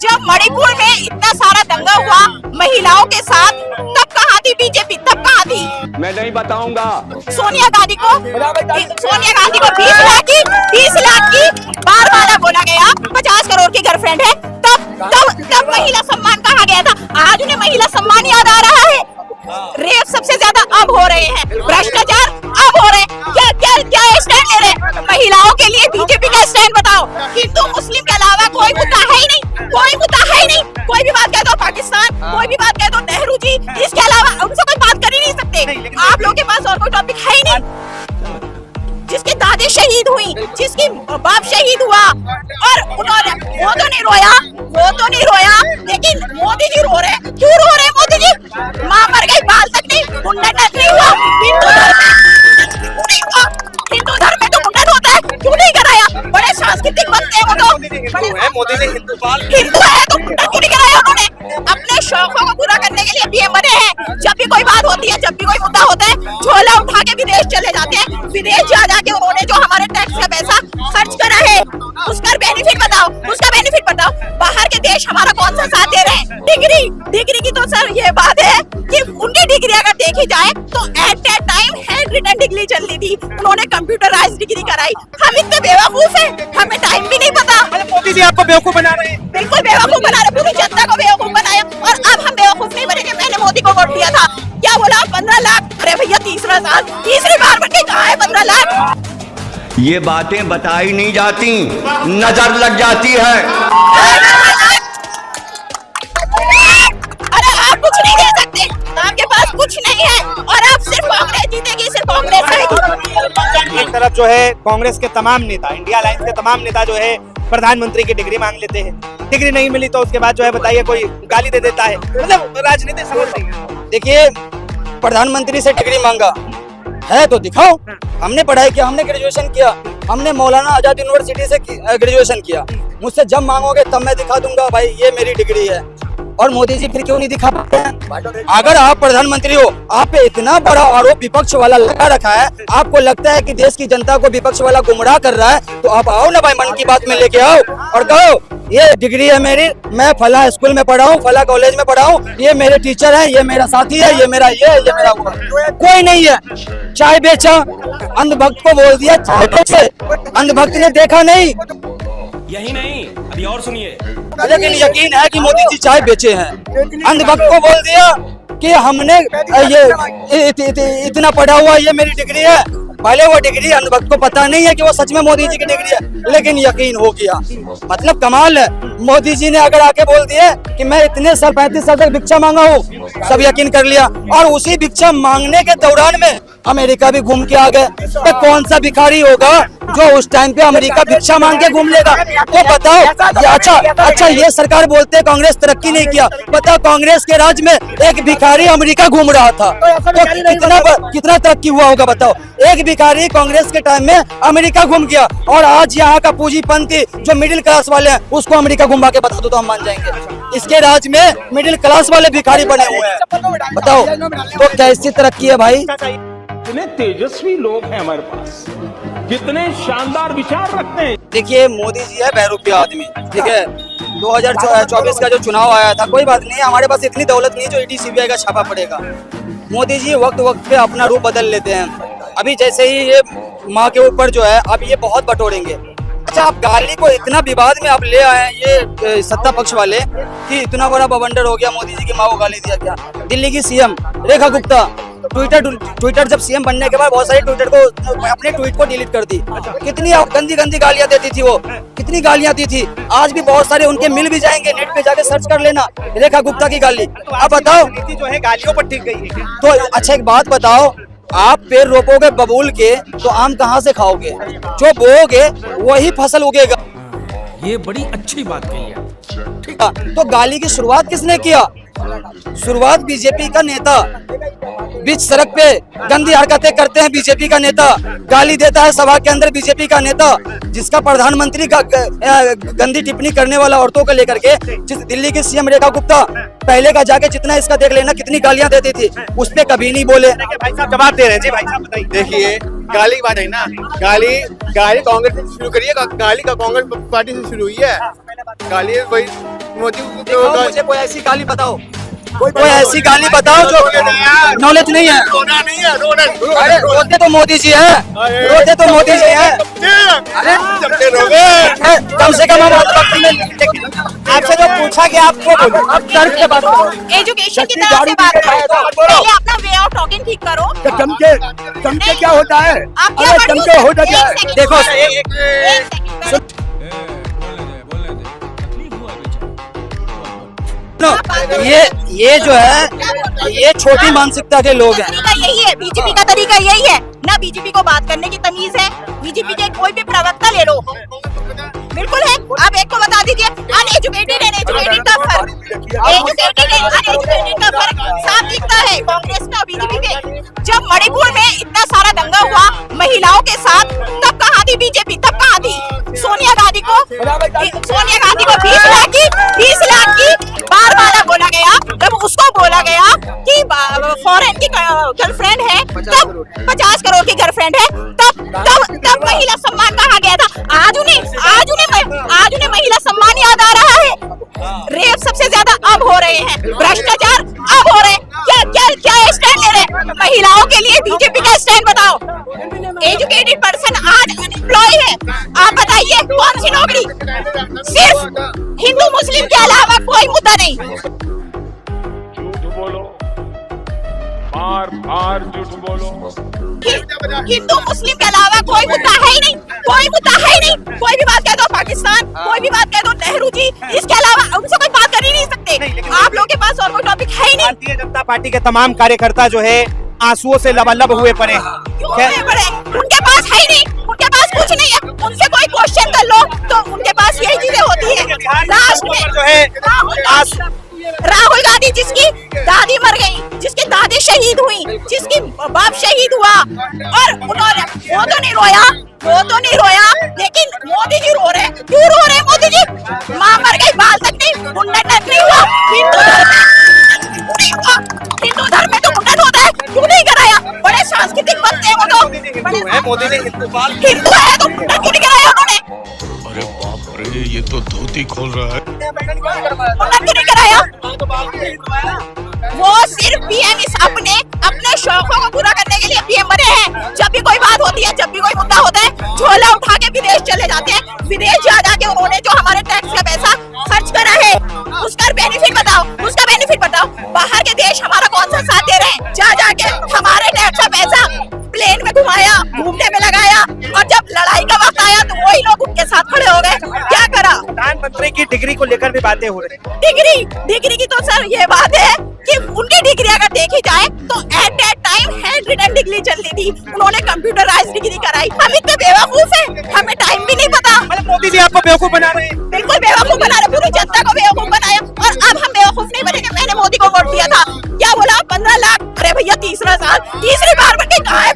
जब मणिपुर में इतना सारा दंगा हुआ महिलाओं के साथ, तब कहाँ थी बीजेपी, तब कहाँ थी? मैं नहीं बताऊंगा। सोनिया गांधी को 20 लाख की बार वाला बोला गया, 50 करोड़ की गर्लफ्रेंड है, तब महिला सम्मान कहाँ गया था? आज उन्हें महिला सम्मान याद आ रहा है। रेप सबसे ज्यादा अब हो रहे हैं, भ्रष्टाचार अब हो रहे हैं। क्या स्टैंड ले रहे हैं? महिलाओं के लिए बीजेपी का स्टैंड बताओ। हिंदू मुस्लिम के अलावा कोई मुद्दा है ही नहीं, कोई मुद्दा है ही नहीं। कोई भी बात कह दो पाकिस्तान, कोई भी बात कह दो नेहरू जी, इसके अलावा उनसे कोई बात कर ही नहीं सकते। आप लोगों के पास और कोई टॉपिक है ही नहीं। जिसकी दादी शहीद हुई, जिसकी बाप शहीद हुआ, और उन्होंने वो तो नहीं रोया, लेकिन मोदी जी रो रहे हैं। क्यों रो रहे हैं मोदी जी? माँ मर गई, बाल तक नहीं, मुंडन नहीं हुआ। हिंदू धर्म में तो मुंडन होता है, क्यों नहीं कराया? बड़े सांस्कृतिक बनते हैं वो तो। मोदी जी हिंदू है तो मुंडन क्यों नहीं कराया उन्होंने? अपने शौकों को पूरा करने के लिए पीएम बने हैं। जब भी कोई बात होती है, जब भी कोई मुद्दा होता है, झोला उठा के विदेश चले जाते हैं। विदेश जा जाके उन्होंने जो हमारे टैक्स का पैसा खर्च करा है, उसका बेनिफिट बताओ। बाहर के देश हमारा कौन सा साथ दे रहे हैं? डिग्री की तो सर ये बात है कि उनकी डिग्री अगर देखी जाए तो at that time handwritten degree चल रही थी, उन्होंने कंप्यूटराइज्ड डिग्री कराई। हम इतने बेवकूफ हैं, हमें टाइम भी नहीं पता। मोदी जी आपको बेवकूफ बना रहे हैं। बिल्कुल बेवकूफ बना रहे, पूरी जनता को बेवकूफ बनाया। और अब हम बेवकूफ नहीं बनेंगे। मैंने मोदी को वोट दिया था, क्या बोला? 15 लाख। अरे भैया तीसरी बार बन के कहाँ है 15 लाख? ये बातें बताई नहीं जाती, नजर लग जाती है। अरे आप कुछ नहीं दे सकते, आपके पास कुछ नहीं है, और आप सिर्फ कांग्रेस जीतेगी, सिर्फ कांग्रेस आएगी। एक तरफ जो है कांग्रेस के तमाम नेता, इंडिया अलायंस के तमाम नेता जो है प्रधानमंत्री की डिग्री मांग लेते हैं। डिग्री नहीं मिली तो उसके बाद जो है बताइए कोई गाली दे देता है। मतलब राजनीति समझ नहीं है। देखिए, प्रधानमंत्री से डिग्री मांगा है तो दिखाओ। हमने पढ़ाई किया, हमने ग्रेजुएशन किया, हमने मौलाना आजाद यूनिवर्सिटी से ग्रेजुएशन किया। मुझसे जब मांगोगे तब मैं दिखा दूंगा भाई ये मेरी डिग्री है। और मोदी जी फिर क्यों नहीं दिखा पाते हैं? अगर आप प्रधानमंत्री हो, आप पे इतना बड़ा आरोप विपक्ष वाला लगा रखा है, आपको लगता है कि देश की जनता को विपक्ष वाला गुमराह कर रहा है, तो आप आओ ना भाई, मन की बात में लेके आओ और कहो ये डिग्री है मेरी, मैं फला स्कूल में पढ़ा हूँ, फला कॉलेज में पढ़ा हूँ, ये मेरे टीचर है, ये मेरा साथी है, ये मेरा ये मेरा वो। कोई नहीं है। चाय बेचा, अंधभक्त को बोल दिया चाय बेचे, अंधभक्त ने देखा नहीं। यही नहीं, अभी और सुनिए। लेकिन यकीन है कि मोदी जी चाय बेचे हैं। अंधभक्त को बोल दिया कि हमने ये इतना पढ़ा हुआ, ये मेरी डिग्री है। पहले वो डिग्री अंधभक्त को पता नहीं है कि वो सच में मोदी जी की डिग्री है, लेकिन यकीन हो गया। मतलब कमाल है। मोदी जी ने अगर आके बोल दिए कि मैं इतने साल 35 साल तक भिक्षा मांगा हूँ, सब यकीन कर लिया। और उसी भिक्षा मांगने के दौरान में अमेरिका भी घूम के आ गए। तो कौन सा भिखारी होगा जो उस टाइम पे अमेरिका भिक्षा मांग के घूम लेगा? तो बताओ। अच्छा ये सरकार बोलते कांग्रेस तरक्की नहीं किया। बताओ, कांग्रेस के राज में एक भिखारी अमेरिका घूम रहा था, तो कितना तरक्की हुआ होगा बताओ। एक भिखारी कांग्रेस के टाइम में अमेरिका घूम गया, और आज यहाँ का पूंजीपति जो मिडिल क्लास वाले हैं उसको अमेरिका घुमा के बता दो तो हम मान जाएंगे। इसके राज में मिडिल क्लास वाले भिखारी बने हुए हैं। बताओ तो कैसी तरक्की है भाई? कितने तेजस्वी लोग हैं हमारे पास, कितने शानदार विचार रखते हैं। देखिए, मोदी जी है बहरूपिया आदमी, ठीक है। 2024 का जो चुनाव आया था, कोई बात नहीं, हमारे पास इतनी दौलत नहीं जो ईडी सीबीआई का छापा पड़ेगा। मोदी जी वक्त वक्त पे अपना रूप बदल लेते हैं। अभी जैसे ही ये माँ के ऊपर जो है, अब ये बहुत बटोरेंगे। अच्छा, आप गाली को इतना विवाद में आप ले आए ये सत्ता पक्ष वाले कि इतना बड़ा बवंडर हो गया, मोदी जी की माँ को गाली दिया क्या? दिल्ली की सीएम रेखा गुप्ता ट्विटर जब सीएम बनने के बाद बहुत सारे अपने ट्वीट को डिलीट कर दी। कितनी गंदी गालियां देती थी वो, कितनी गालियां दी थी। आज भी बहुत सारे उनके मिल भी जाएंगे, नेट पे जाके सर्च कर लेना रेखा गुप्ता की गाली। आप बताओ, जो है गालियों पर टिक गई है। तो अच्छा एक बात बताओ, आप पेड़ रोपोगे बबूल के तो आम कहाँ से खाओगे? जो बोओगे वही फसल उगेगा। ये बड़ी अच्छी बात कही है। तो गाली की शुरुआत किसने किया? शुरुआत बीजेपी का नेता, बीच सड़क पे गंदी हरकतें करते हैं बीजेपी का नेता, गाली देता है सभा के अंदर बीजेपी का नेता, जिसका प्रधानमंत्री का गंदी टिप्पणी करने वाला औरतों को लेकर के दिल्ली की सीएम रेखा गुप्ता पहले का जाके जितना इसका देख लेना कितनी गालियां देती थी, उस पे कभी नहीं बोले। भाई साहब जवाब दे रहे हैं जी, भाई साहब बताइए। देखिए गाली की बात है ना, गाली कांग्रेस से शुरू करिए, गाली का कांग्रेस पार्टी से शुरू हुई है। गाली वही मोदी दिखाओ मुझे कोई ऐसी गाली बताओ, कोई ऐसी गाली बताओ जो नॉलेज नहीं है। रोना नहीं है, रोना अरे रोते तो मोदी जी है, रोते तो मोदी जी है। अरे चमके रोगे कम से कम हम अंधभक्ति में आपसे जो पूछा गया आपको बोलो, अब तर्क से बात करो। एजुकेशन की तरह से बात करो, पहले अपना वे ऑफ टॉकिंग ठीक करो। चमके क्या होता है? आप क्या चमके होता क्या है? देखो ये जो है ये छोटी मानसिकता के लोग हैं। तरीका यही है, बीजेपी का तरीका यही है ना। बीजेपी को बात करने की तमीज है, बीजेपी के कोई भी प्रवक्ता ले लो, बिल्कुल है। आप एक को बता दीजिए, अनएजुकेटेड एंड एजुकेटेड का फर्क, एजुकेटेड एंड अनएजुकेटेड का फर्क साफ दिखता है कांग्रेस का बीजेपी के। जब मणिपुर में इतना सारा दंगा हुआ महिलाओं के साथ, तब कहाँ थी बीजेपी, तब कहाँ थी? सोनिया गांधी को 20 लाख की बार बोला गया, जब उसको बोला गया कि फॉरेन की गर्लफ्रेंड है, तब 50 करोड़ की गर्लफ्रेंड है, तब महिला सम्मान कहाँ गया था? आज उन्हें महिला सम्मान याद आ रहा है। रेप सबसे ज्यादा अब हो रहे हैं, भ्रष्टाचार अब हो रहे हैं। क्या स्टैंड ले रहे हैं महिलाओं के लिए? बीजेपी का स्टैंड बताओ। एजुकेटेड पर्सन आज अनएम्प्लॉय है, आप बताइए कौन सी नौकरी? सिर्फ हिंदू मुस्लिम के अलावा कोई मुद्दा नहीं। झूठ बोलो, बार झूठ बोलो। हिंदू मुस्लिम के अलावा कोई मुद्दा है ही नहीं, कोई मुद्दा है ही नहीं। कोई भी बात कह दो पाकिस्तान, कोई भी बात कह दो नेहरू जी, इसके अलावा उनसे कोई बात कर ही नहीं सकते। आप लोगों के पास और कोई टॉपिक है ही नहीं। भारतीय जनता पार्टी के तमाम कार्यकर्ता जो है आंसुओं से लबालब हुए पड़े हैं। उनके पास है ही नहीं, उनके पास कुछ नहीं है। उनसे कोई क्वेश्चन कर लो तो उनके पास यही चीजें होती है। लास्ट में जो है राहुल गांधी, जिसकी दादी मर गई, जिसकी दादी शहीद हुई, जिसकी बाप शहीद हुआ, और उन्होंने वो तो नहीं रोया, लेकिन मोदी जी रो रहे। क्यों रो रहे मोदी जी? माँ मर गई, बाल तक नहीं, मुंडन तक नहीं हुआ। हिंदू धर्म में तो मुंडन होता है, क्यों नहीं कराया? बड़े सांस्कृतिक बनते हैं वो तो, मोदी ने हिंदू है तो मुंडन क्यों नहीं कराया उन्होंने? अरे बाप रे, ये तो धोती खोल रहा है। मुंडन क्यों नहीं कराया? वो सिर्फ पीएम अपने शौकों को पूरा करने के लिए पीएम बने हैं। जब भी कोई बात होती है, जब भी कोई मुद्दा होता है, झोला उठा के विदेश चले जाते हैं। विदेश जा जाके उन्होंने जो हमारे टैक्स का पैसा खर्च करा है, उसका बेनिफिट बताओ। बाहर के देश हमारा कौन सा साथ दे रहे हैं? जा जाके हमारे टैक्स का पैसा प्लेन में घुमाया, घूमने में लगाया, और जब लड़ाई का वक्त आया तो वही लोग उनके साथ खड़े हो गए। क्या करा? प्रधानमंत्री की डिग्री को लेकर भी बातें हो रही हैं। डिग्री की तो सर ये बात है कि उनकी डिग्री अगर देखी जाए तो at that time handwritten degree चल रही थी, उन्होंने कंप्यूटराइज्ड डिग्री कराई। हम इतने बेवकूफ हैं, हमें टाइम भी नहीं पता। मतलब मोदी जी आपको बेवकूफ बना रहे हैं। बिल्कुल बेवकूफ बना रहे, पूरी जनता को बेवकूफ बनाया। और अब हम बेवकूफ नहीं बनेंगे। मैंने मोदी को वोट दिया था, क्या बोला? 15 लाख। अरे भैया तीसरा साल, तीसरी बार बन के कहाँ है